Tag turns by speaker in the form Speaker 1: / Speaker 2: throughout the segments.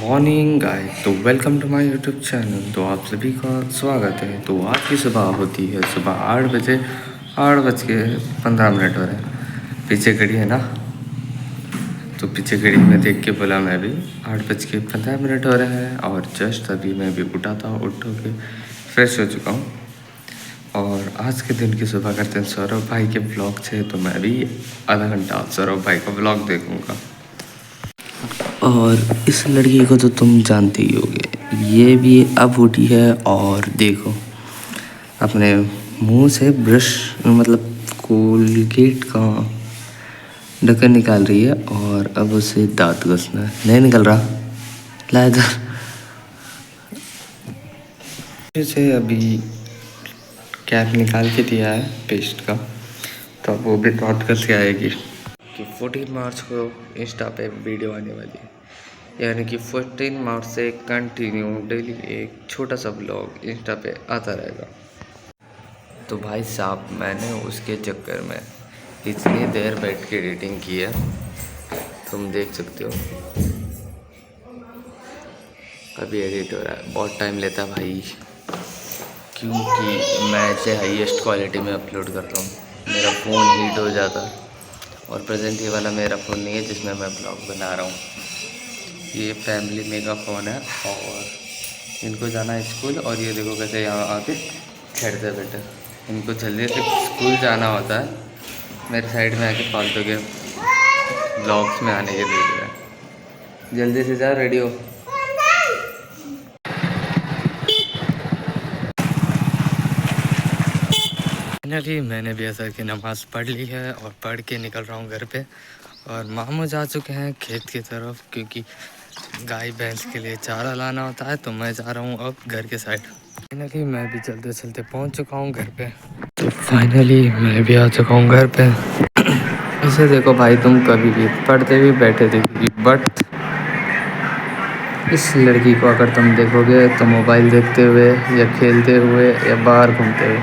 Speaker 1: Morning guys, तो welcome to my YouTube channel. तो आप सभी का स्वागत है। तो आज की सुबह होती है सुबह 8 बजे, 8:15 हो रहे हैं। पीछे घड़ी है ना, तो पीछे घड़ी में देख के बोला मैं भी 8:15 हो रहे हैं। और जस्ट अभी मैं भी उठा था, उठ के फ्रेश हो चुका हूँ। और आज के दिन की सुबह करते हैं सौरभ भाई के ब्लॉग से, तो मैं भी आधा घंटा सौरभ भाई का ब्लॉग देखूँगा। और इस लड़की को तो तुम जानते ही होगे, ये भी अब उठी है और देखो अपने मुंह से ब्रश मतलब कोलगेट का ढक्कन निकाल रही है और अब उसे दांत घसना है। नहीं निकल रहा, ला इधर से अभी कैप निकाल के दिया है पेस्ट का, तो अब वो भी दांत घस के आएगी कि 14 मार्च को इंस्टा पे वीडियो आने वाली है। यानी कि 14 मार्च से कंटिन्यू डेली एक छोटा सा ब्लॉग इंस्टा पे आता रहेगा। तो भाई साहब, मैंने उसके चक्कर में इतनी देर बैठ के एडिटिंग की है, तुम देख सकते हो। अभी एडिट हो रहा है, बहुत टाइम लेता है भाई, क्योंकि मैं इसे हाईएस्ट क्वालिटी में अपलोड करता हूँ। मेरा फ़ोन हीट हो जाता है, और प्रेजेंट ये वाला मेरा फ़ोन नहीं है जिसमें मैं ब्लॉग बना रहा हूँ। ये फैमिली मेगा फ़ोन है और इनको जाना है स्कूल। और ये देखो कैसे यहाँ आके खेलते बैठे। इनको जल्दी से स्कूल जाना होता है, मेरे साइड में आके फालतू के ब्लॉग्स में आने के लिए है। जल्दी से जा, रेडी हो। फाइनली मैंने भी असर की नमाज़ पढ़ ली है और पढ़ के निकल रहा हूँ घर पे। और मामू जा चुके हैं खेत की तरफ, क्योंकि गाय भैंस के लिए चारा लाना होता है। तो मैं जा रहा हूँ अब घर के साइड। फाइनली मैं भी चलते चलते पहुँच चुका हूँ घर पे। तो फाइनली मैं भी आ चुका हूँ घर पे। इसे देखो भाई, तुम कभी भी पढ़ते हुए बैठे देखोगी, बट इस लड़की को अगर तुम देखोगे तो मोबाइल देखते हुए या खेलते हुए या बाहर घूमते हुए।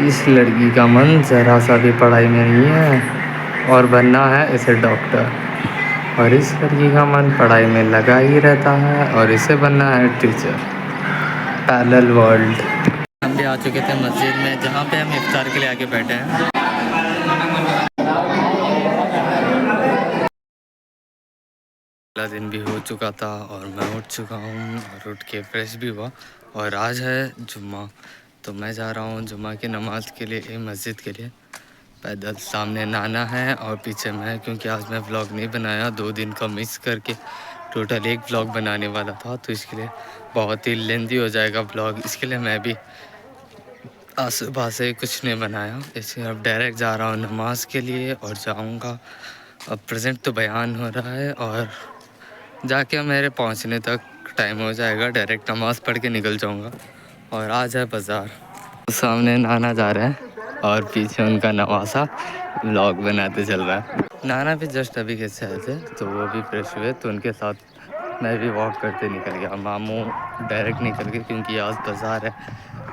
Speaker 1: इस लड़की का मन ज़रा सा भी पढ़ाई में नहीं है, और बनना है इसे डॉक्टर। और इस लड़की का मन पढ़ाई में लगा ही रहता है, और इसे बनना है टीचर। Parallel world. हम भी आ चुके थे मस्जिद में, जहाँ पे हम इफ्तार के लिए आके बैठे हैं। अगला दिन भी हो चुका था और मैं उठ चुका हूँ और उठ के फ्रेश भी हुआ। और आज है जुम्मा, तो मैं जा रहा हूँ जुम्मा की नमाज़ के लिए मस्जिद के लिए। पैदल सामने नाना है और पीछे मैं, क्योंकि आज मैं व्लॉग नहीं बनाया, 2 दिन का मिस करके टोटल एक व्लॉग बनाने वाला था। तो इसके लिए बहुत ही लेंदी हो जाएगा व्लॉग, इसके लिए मैं भी आज सुबह से कुछ नहीं बनाया। इसलिए अब डायरेक्ट जा रहा हूँ नमाज के लिए और जाऊँगा। अब प्रेजेंट तो बयान हो रहा है और जाके मेरे पहुंचने तक टाइम हो जाएगा। डायरेक्ट नमाज़ पढ़ के निकल जाऊंगा। और आज है बाज़ार। सामने नाना जा रहे हैं और पीछे उनका नवासा व्लॉग बनाते चल रहा है। नाना भी जस्ट अभी कैसे आए थे, तो वो भी फ्रेश हुए, तो उनके साथ मैं भी वॉक करते निकल गया। मामू डायरेक्ट निकल गए, क्योंकि आज बाज़ार है।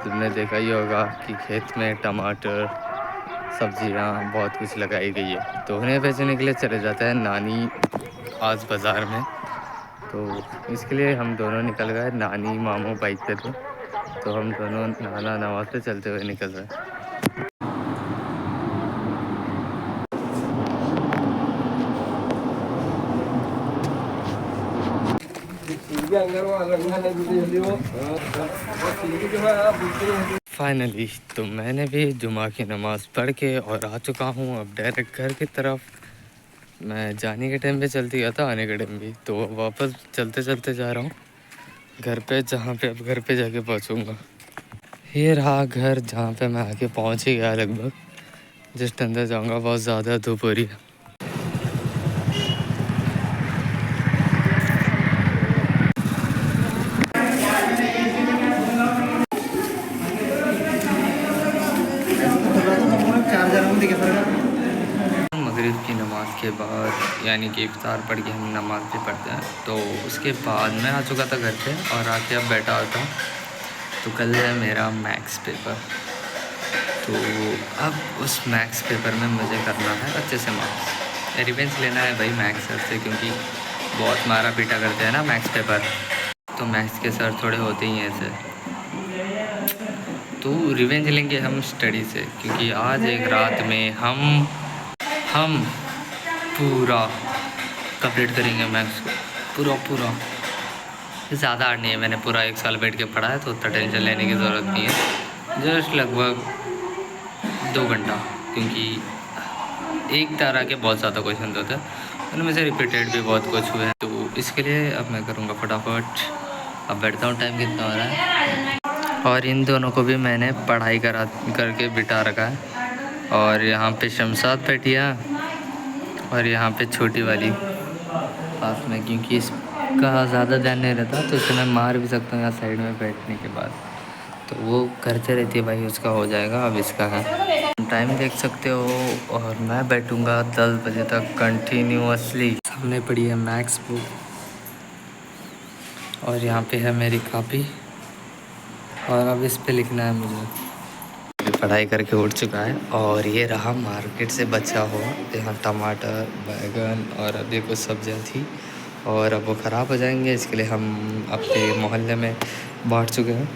Speaker 1: तुमने देखा ही होगा कि खेत में टमाटर, सब्जियां बहुत कुछ लगाई गई है, तो उन्हें बेचने के लिए चले जाते हैं नानी आज बाज़ार में। तो इसके लिए हम दोनों निकल गए। नानी मामू बाइक पे थे, तो हम दोनों नाना नवाज पे चलते हुए निकल रहे। फाइनली तो मैंने भी जुमा की नमाज़ पढ़ के और आ चुका हूँ अब डायरेक्ट घर की तरफ। मैं जाने के टाइम पे चलती गया था, आने के टाइम भी, तो वापस चलते चलते जा रहा हूँ घर पे, जहाँ पे अब घर पे जाके पहुँचूँगा। ये रहा घर, जहाँ पे मैं आके पहुँच ही गया लगभग। जस्ट अंदर जाऊँगा, बहुत ज़्यादा धूप हो रही है। मगरिब की नमाज़ के बाद, यानी कि इफ्तार पढ़ के हम नमाज़ भी पढ़ते हैं, तो उसके बाद मैं आ चुका था घर पे और आके अब बैठा हुआ था। तो कल है मेरा मैथ्स पेपर, तो अब उस मैथ्स पेपर में मुझे करना है अच्छे से मार्क्स। रिवेंज लेना है भाई मैथ्स सर से, क्योंकि बहुत मारा पीटा करते हैं ना मैथ्स पेपर, तो मैथ्स के सर थोड़े होते ही हैं ऐसे। तो रिवेंज लेंगे हम स्टडी से, क्योंकि आज एक रात में हम पूरा कंप्लीट करेंगे मैथ्स को, पूरा पूरा। ज़्यादा हार्ड नहीं है, मैंने पूरा 1 साल बैठ के पढ़ा है, तो उतना टेंशन लेने की ज़रूरत नहीं है। जस्ट लगभग 2 घंटा, क्योंकि एक तरह के बहुत ज़्यादा क्वेश्चन होते हैं, उनमें से रिपीटेड भी बहुत कुछ हुए हैं। तो इसके लिए अब मैं करूँगा फटाफट। अब बैठता हूँ, टाइम कितना हो रहा है। और इन दोनों को भी मैंने पढ़ाई करके बिठा रखा है। और यहाँ पे शमशाद बैठिया, और यहाँ पे छोटी वाली पास में, क्योंकि इसका ज़्यादा ध्यान नहीं रहता, तो इसे मैं मार भी सकता हूँ यहाँ साइड में बैठने के बाद। तो वो करते रहती है भाई, उसका हो जाएगा, अब इसका है। टाइम देख सकते हो, और मैं बैठूँगा 10 बजे तक कंटिन्यूअसली। सामने पड़ी है मैथ्स बुक, और यहाँ पे है मेरी कॉपी, और अब इस पे लिखना है मुझे। पढ़ाई करके उठ चुका है, और ये रहा मार्केट से बचा हुआ, यहाँ टमाटर, बैगन और अभी कुछ सब्जियाँ थी, और अब वो ख़राब हो जाएंगे, इसके लिए हम अपने मोहल्ले में बांट चुके हैं।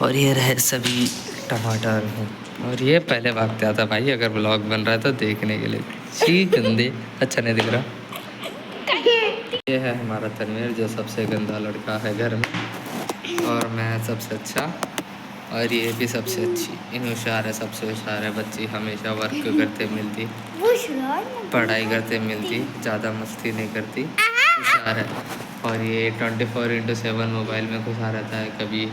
Speaker 1: और ये रहे सभी टमाटर हैं, और ये पहले भागते आता भाई, अगर ब्लॉग बन रहा है तो देखने के लिए। छी गंदे, अच्छा नहीं दिख रहा। ये है हमारा तनवीर, जो सबसे गंदा लड़का है घर में, और मैं सबसे अच्छा, और ये भी सबसे अच्छी। इन होशियार है, सबसे होशियार है बच्ची, हमेशा वर्क करते मिलती, पढ़ाई करते मिलती, ज़्यादा मस्ती नहीं करती, होशियार है। और ये 24/7 मोबाइल में घुसा रहता है, कभी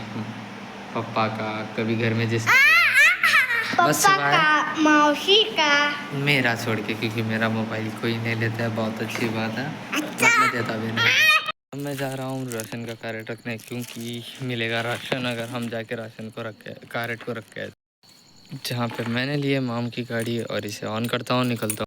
Speaker 1: पापा का, कभी घर में जिसका, बस का, मौसी का, मेरा छोड़ के, क्योंकि मेरा मोबाइल कोई नहीं लेता है, बहुत अच्छी बात है। अच्छा। मैं देता भी नहीं। अब मैं जा रहा हूँ राशन का कैरेट रखने, क्योंकि मिलेगा राशन अगर हम जाके राशन को रख के कैरेट को रख के। जहाँ पे मैंने लिए माम की गाड़ी, और इसे ऑन करता हूँ, निकलता हूँ।